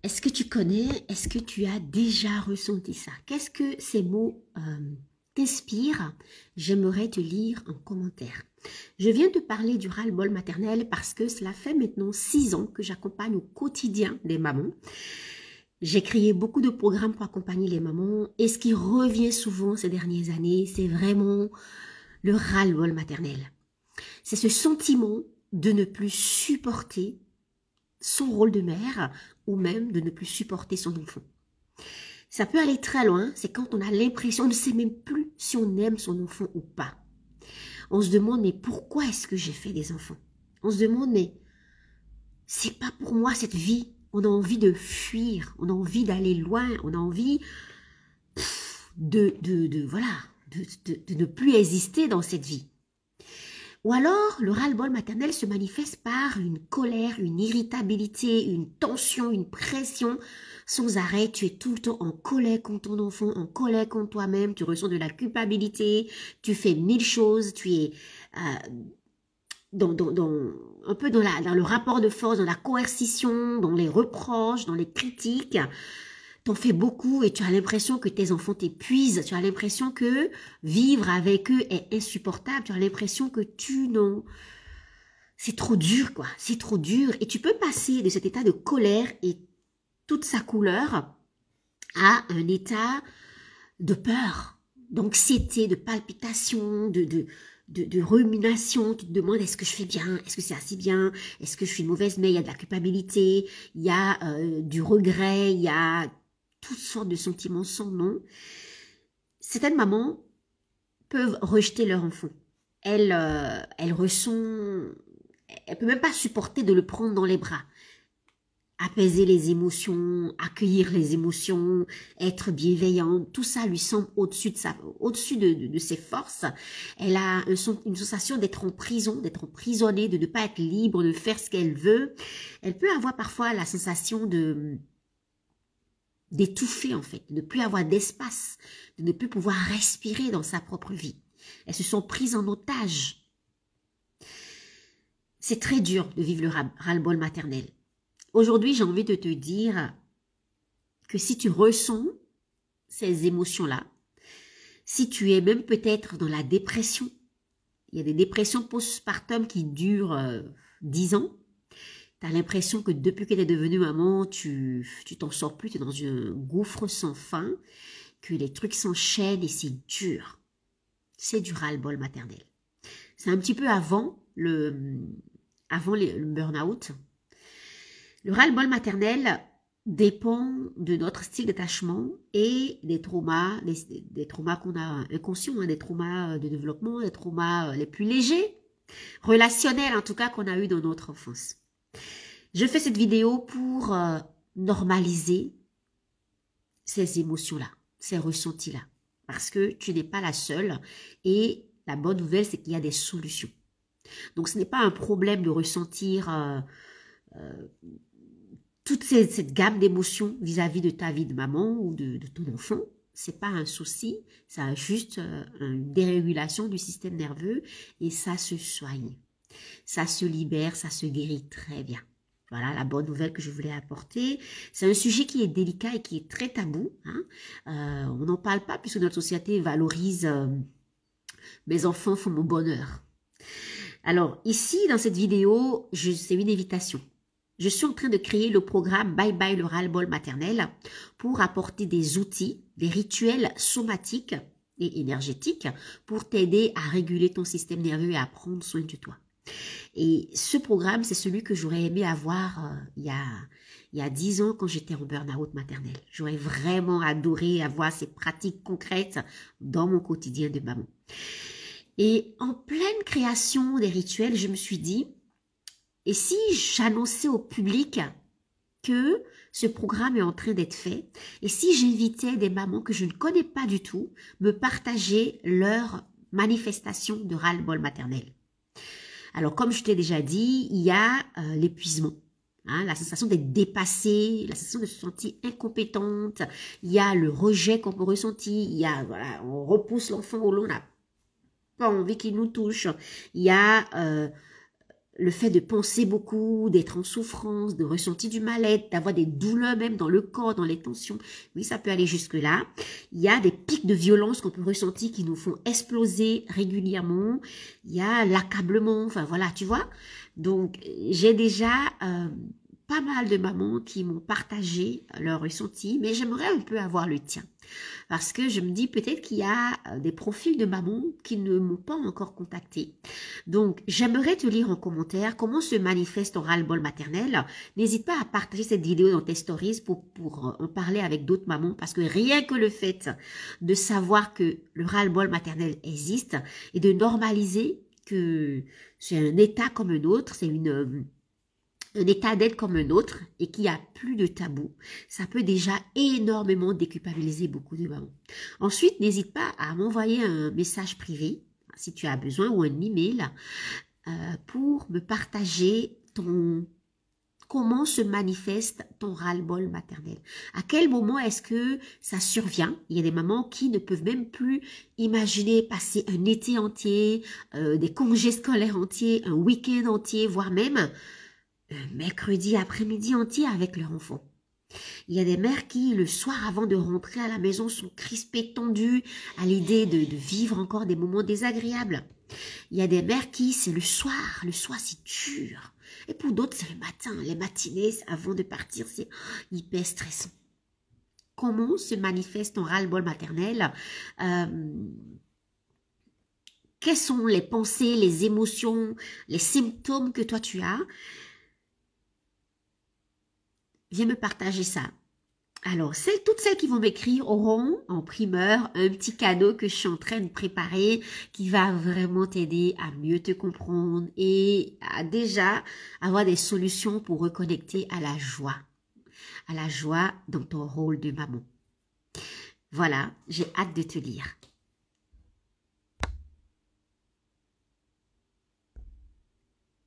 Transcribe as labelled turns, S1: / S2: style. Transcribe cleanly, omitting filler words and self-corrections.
S1: Est-ce que tu connais, est-ce que tu as déjà ressenti ça? Qu'est-ce que ces mots t'inspirent? J'aimerais te lire en commentaire. Je viens te parler du ras-le-bol maternel parce que cela fait maintenant 6 ans que j'accompagne au quotidien les mamans. J'ai créé beaucoup de programmes pour accompagner les mamans et ce qui revient souvent ces dernières années, c'est vraiment le ras-le-bol maternel. C'est ce sentiment de ne plus supporter son rôle de mère ou même de ne plus supporter son enfant. Ça peut aller très loin, c'est quand on a l'impression, on ne sait même plus si on aime son enfant ou pas. On se demande, mais pourquoi est-ce que j'ai fait des enfants? On se demande, mais c'est pas pour moi cette vie. On a envie de fuir, on a envie d'aller loin, on a envie de ne plus exister dans cette vie. Ou alors, le ras-le-bol maternel se manifeste par une colère, une irritabilité, une tension, une pression sans arrêt. Tu es tout le temps en colère contre ton enfant, en colère contre toi-même. Tu ressens de la culpabilité, tu fais 1000 choses, tu es un peu dans le rapport de force, dans la coercition, dans les reproches, dans les critiques. T'en fais beaucoup et tu as l'impression que tes enfants t'épuisent, tu as l'impression que vivre avec eux est insupportable, tu as l'impression que c'est trop dur quoi, c'est trop dur et tu peux passer de cet état de colère et toute sa couleur à un état de peur, d'anxiété, de palpitation, de rumination. Tu te demandes est-ce que je fais bien, est-ce que c'est assez bien, est-ce que je suis une mauvaise mère, il y a de la culpabilité, il y a du regret, il y a toutes sortes de sentiments sans nom. Certaines mamans peuvent rejeter leur enfant. Elles peuvent même pas supporter de le prendre dans les bras. Apaiser les émotions, accueillir les émotions, être bienveillante, tout ça lui semble au-dessus de ses forces. Elle a une sensation d'être en prison, d'être emprisonnée, de ne pas être libre, de faire ce qu'elle veut. Elle peut avoir parfois la sensation d'étouffer en fait, de ne plus avoir d'espace, de ne plus pouvoir respirer dans sa propre vie. Elles se sont prises en otage. C'est très dur de vivre le ras-le-bol maternel. Aujourd'hui, j'ai envie de te dire que si tu ressens ces émotions-là, si tu es même peut-être dans la dépression, il y a des dépressions postpartum qui durent 10 ans, tu as l'impression que depuis que tu es devenue maman, tu t'en sors plus, tu es dans un gouffre sans fin, que les trucs s'enchaînent et c'est dur. C'est du ras-le-bol maternel. C'est un petit peu avant le burn-out. Le ras-le-bol maternel dépend de notre style d'attachement et des traumas qu'on a inconscients, des traumas de développement, des traumas les plus légers, relationnels en tout cas qu'on a eu dans notre enfance. Je fais cette vidéo pour normaliser ces émotions-là, ces ressentis-là, parce que tu n'es pas la seule et la bonne nouvelle, c'est qu'il y a des solutions. Donc, ce n'est pas un problème de ressentir toute cette gamme d'émotions vis-à-vis de ta vie de maman ou de ton enfant. C'est pas un souci, ça a juste une dérégulation du système nerveux et ça se soigne. Ça se libère, ça se guérit très bien. Voilà la bonne nouvelle que je voulais apporter. C'est un sujet qui est délicat et qui est très tabou. Hein. On n'en parle pas puisque notre société valorise mes enfants font mon bonheur. Alors ici, dans cette vidéo, c'est une invitation. Je suis en train de créer le programme Bye Bye le ras-le-bol maternel pour apporter des outils, des rituels somatiques et énergétiques pour t'aider à réguler ton système nerveux et à prendre soin de toi. Et ce programme, c'est celui que j'aurais aimé avoir il y a 10 ans quand j'étais en burn-out maternel. J'aurais vraiment adoré avoir ces pratiques concrètes dans mon quotidien de maman. Et en pleine création des rituels, je me suis dit, et si j'annonçais au public que ce programme est en train d'être fait, et si j'invitais des mamans que je ne connais pas du tout, me partager leur manifestation de ras-le-bol maternel. Alors, comme je t'ai déjà dit, il y a l'épuisement, hein, la sensation d'être dépassée, la sensation de se sentir incompétente, il y a le rejet qu'on peut ressentir, il y a, voilà, on repousse l'enfant au loin, on n'a pas envie qu'il nous touche, il y a le fait de penser beaucoup, d'être en souffrance, de ressentir du mal-être, d'avoir des douleurs même dans le corps, dans les tensions. Oui, ça peut aller jusque-là. Il y a des pics de violence qu'on peut ressentir qui nous font exploser régulièrement. Il y a l'accablement, enfin voilà, tu vois. Donc, j'ai déjà pas mal de mamans qui m'ont partagé leur ressenti, mais j'aimerais un peu avoir le tien. Parce que je me dis peut-être qu'il y a des profils de mamans qui ne m'ont pas encore contacté. Donc, j'aimerais te lire en commentaire comment se manifeste ton ras-le-bol maternel. N'hésite pas à partager cette vidéo dans tes stories pour en parler avec d'autres mamans, parce que rien que le fait de savoir que le ras-le-bol maternel existe et de normaliser que c'est un état comme un autre, c'est un état d'être comme un autre et qu'il n'y a plus de tabou, ça peut déjà énormément déculpabiliser beaucoup de mamans. Ensuite, n'hésite pas à m'envoyer un message privé, si tu as besoin, ou un email, pour me partager comment se manifeste ton ras-le-bol maternel. À quel moment est-ce que ça survient? Il y a des mamans qui ne peuvent même plus imaginer passer un été entier, des congés scolaires entiers, un week-end entier, voire même un mercredi après-midi entier avec leur enfant. Il y a des mères qui, le soir avant de rentrer à la maison, sont crispées, tendues à l'idée de vivre encore des moments désagréables. Il y a des mères qui, c'est le soir c'est dur. Et pour d'autres, c'est le matin, les matinées avant de partir, c'est hyper stressant. Comment se manifeste ton ras-le-bol maternel? Quelles sont les pensées, les émotions, les symptômes que toi tu as? Viens me partager ça. Alors, toutes celles qui vont m'écrire auront en primeur un petit cadeau que je suis en train de préparer qui va vraiment t'aider à mieux te comprendre et à déjà avoir des solutions pour reconnecter à la joie dans ton rôle de maman. Voilà, j'ai hâte de te lire.